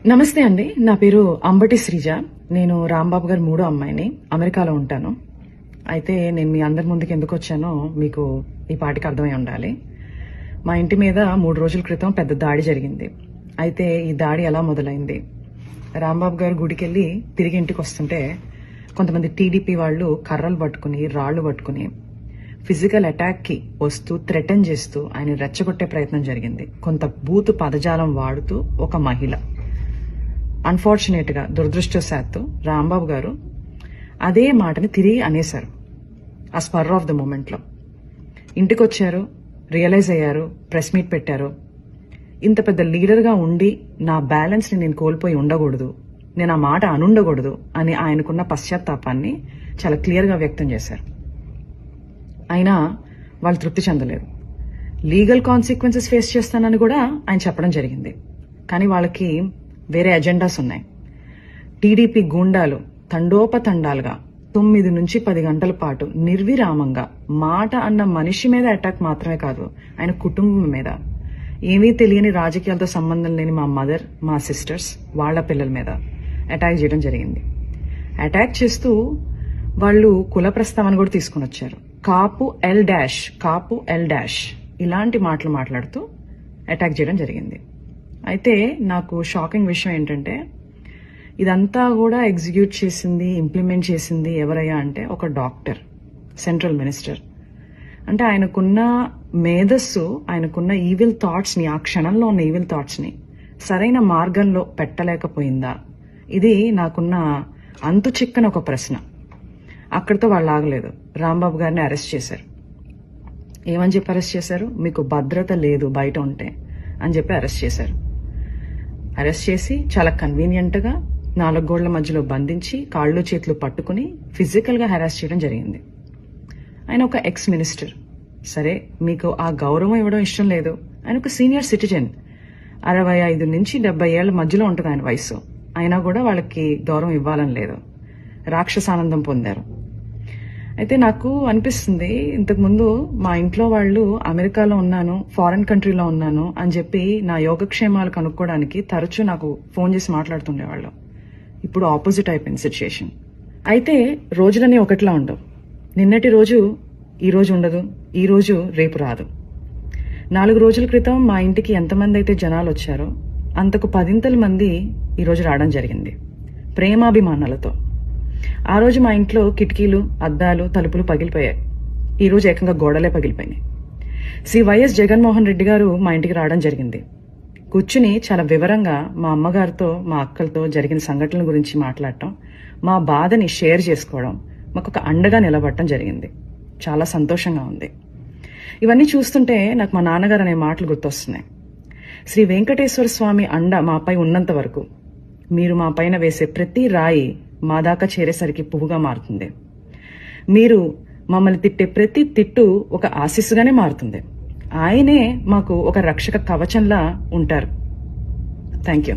నమస్తే అండి. నా పేరు అంబటి శ్రీజ. నేను రాంబాబు గారి మూడో అమ్మాయిని. అమెరికాలో ఉంటాను. అయితే నేను మీ అందరి ముందుకు ఎందుకు వచ్చానో మీకు ఈ పాటికి అర్థమై ఉండాలి. మా ఇంటి మీద 3 రోజుల క్రితం పెద్ద దాడి జరిగింది. అయితే ఈ దాడి ఎలా మొదలైంది? రాంబాబు గారు గుడికెళ్ళి తిరిగి ఇంటికి వస్తుంటే కొంతమంది టీడీపీ వాళ్ళు కర్రలు పట్టుకుని, రాళ్లు పట్టుకుని ఫిజికల్ అటాక్ కి వస్తూ థ్రెటన్ చేస్తూ ఆయన రెచ్చగొట్టే ప్రయత్నం జరిగింది. కొంత బూతు పదజాలం వాడుతూ ఒక మహిళ. అన్ఫార్చునేట్ గా, దురదృష్టవశాత్తు రాంబాబు గారు అదే మాటని తిరిగి అనేశారు. ఆ స్పర్ ఆఫ్ ద మూమెంట్ లో ఇంటికి వచ్చారు, రియలైజ్ అయ్యారు, ప్రెస్ మీట్ పెట్టారు. ఇంత పెద్ద లీడర్ గా ఉండి నా బ్యాలెన్స్ ని నేను కోల్పోయి ఉండకూడదు, నేను ఆ మాట అనుండకూడదు అని ఆయనకున్న పశ్చాత్తాపాన్ని చాలా క్లియర్ గా వ్యక్తం చేశారు. అయినా వాళ్ళు తృప్తి చెందలేదు. లీగల్ కాన్సిక్వెన్సెస్ ఫేస్ చేస్తానని కూడా ఆయన చెప్పడం జరిగింది. కానీ వాళ్ళకి వేరే అజెండాస్ ఉన్నాయి. టీడీపీ గూండాలు తండోపతండాలుగా 9 నుంచి 10 గంటల పాటు నిర్విరామంగా మాట అన్న మనిషి మీద అటాక్ మాత్రమే కాదు, ఆయన కుటుంబం మీద, ఏమీ తెలియని రాజకీయాలతో సంబంధం లేని మా మదర్, మా సిస్టర్స్, వాళ్ల పిల్లల మీద అటాక్ చేయడం జరిగింది. అటాక్ చేస్తూ వాళ్ళు కుల ప్రస్తావన కూడా తీసుకుని వచ్చారు. కాపు ఎల్ డాష్ ఇలాంటి మాటలు మాట్లాడుతూ అటాక్ చేయడం జరిగింది. అయితే నాకు షాకింగ్ విషయం ఏంటంటే ఇదంతా కూడా ఎగ్జిక్యూట్ చేసింది, ఇంప్లిమెంట్ చేసింది ఎవరయ్యా అంటే ఒక డాక్టర్, సెంట్రల్ మినిస్టర్. అంటే ఆయనకున్న మేధస్సు, ఆయనకున్న ఈవిల్ థాట్స్ ని, ఆ క్షణంలో ఉన్న ఈవిల్ థాట్స్ ని సరైన మార్గంలో పెట్టలేకపోయిందా? ఇది నాకున్న అంతు చిక్కని ఒక ప్రశ్న. అక్కడితో వాళ్ళు ఆగలేదు. రాంబాబు గారిని అరెస్ట్ చేశారు. ఏమని చెప్పి అరెస్ట్ చేశారు? మీకు భద్రత లేదు బయట ఉంటే అని చెప్పి అరెస్ట్ చేశారు. అరెస్ట్ చేసి చాలా కన్వీనియంట్ గా 4 గోళ్ల మధ్యలో బంధించి కాళ్ళు చేతులు పట్టుకుని ఫిజికల్ గా హెరాస్ చేయడం జరిగింది. ఆయన ఒక ఎక్స్ మినిస్టర్. సరే, మీకు ఆ గౌరవం ఇవ్వడం ఇష్టం లేదు. ఆయన ఒక సీనియర్ సిటిజన్, 65 నుంచి 70 ఏళ్ల మధ్యలో ఉంటుంది ఆయన వయసు. అయినా కూడా వాళ్ళకి గౌరవం ఇవ్వాలని లేదు. రాక్షసానందం పొందారు. అయితే నాకు అనిపిస్తుంది, ఇంతకుముందు మా ఇంట్లో వాళ్ళు అమెరికాలో ఉన్నాను, ఫారెన్ కంట్రీలో ఉన్నాను అని చెప్పి నా యోగక్షేమాలు కనుక్కోవడానికి తరచూ నాకు ఫోన్ చేసి మాట్లాడుతుండేవాళ్ళు. ఇప్పుడు ఆపోజిట్ అయిపోయింది సిచ్యుయేషన్. అయితే రోజులన్నీ ఒకటిలా ఉండవు. నిన్నటి రోజు ఈ రోజు ఉండదు, ఈ రోజు రేపు రాదు. 4 రోజుల క్రితం మా ఇంటికి ఎంతమంది అయితే జనాలు వచ్చారో అంతకు 10 మంది ఈ రోజు రావడం జరిగింది, ప్రేమాభిమానాలతో. ఆ రోజు మా ఇంట్లో కిటికీలు, అద్దాలు, తలుపులు పగిలిపోయాయి. ఈ రోజు ఏకంగా గోడలే పగిలిపోయినాయి. శ్రీ వైఎస్ జగన్మోహన్ రెడ్డి గారు మా ఇంటికి రావడం జరిగింది. కూర్చుని చాలా వివరంగా మా అమ్మగారితో, మా అక్కలతో జరిగిన సంఘటనల గురించి మాట్లాడటం, మా బాధని షేర్ చేసుకోవడం, మాకు ఒక అండగా నిలబడటం జరిగింది. చాలా సంతోషంగా ఉంది. ఇవన్నీ చూస్తుంటే నాకు మా నాన్నగారు అనే మాటలు గుర్తొస్తున్నాయి. శ్రీ వెంకటేశ్వర స్వామి అండ మాపై ఉన్నంత వరకు మీరు మా పైన వేసే ప్రతి రాయి మా దాకా చేరేసరికి పువ్వుగా మారుతుంది. మీరు మమ్మల్ని తిట్టే ప్రతి తిట్టు ఒక ఆశీస్సుగానే మారుతుంది. ఆయనే మాకు ఒక రక్షక కవచంలా ఉంటారు. Thank you.